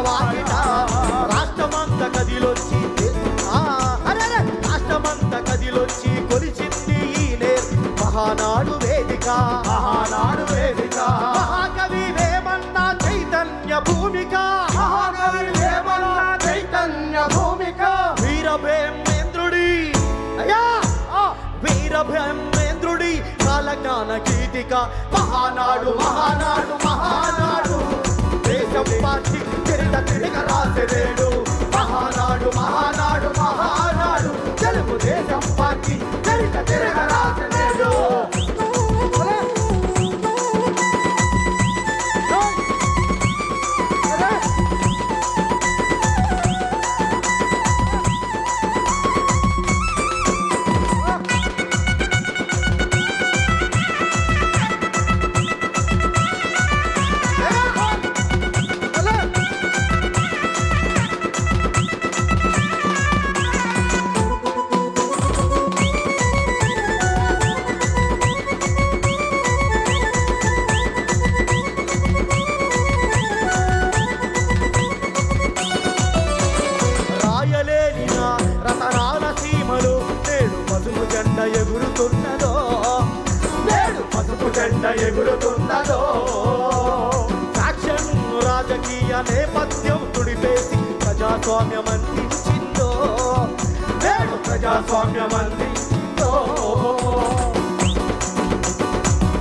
వాకిట రాష్ట్రమంత కదిలొచ్చి రాష్ట్రమంత కదిలొచ్చి కొలిచింది ఈనే మహానాడు వేదిక మహాకవి వేమన్న చైతన్య భూమిక వీరభేమేంద్రుడి వీరభేమేంద్రుడి కాలజ్ఞాన గీతిక మహానాడు దేశం పార్టీ చరిత తిరిగ రాసలేడు మహానాడు తెలుగు దేశం పార్టీ చరిత తిరిగ రాసలేడు ఎగురుతున్నదో ఫ్యాక్షన్ రాజకీయ నేపథ్యం తుడిపేసి ప్రజాస్వామ్యం అందించిందో ప్రజాస్వామ్యం అందించిందో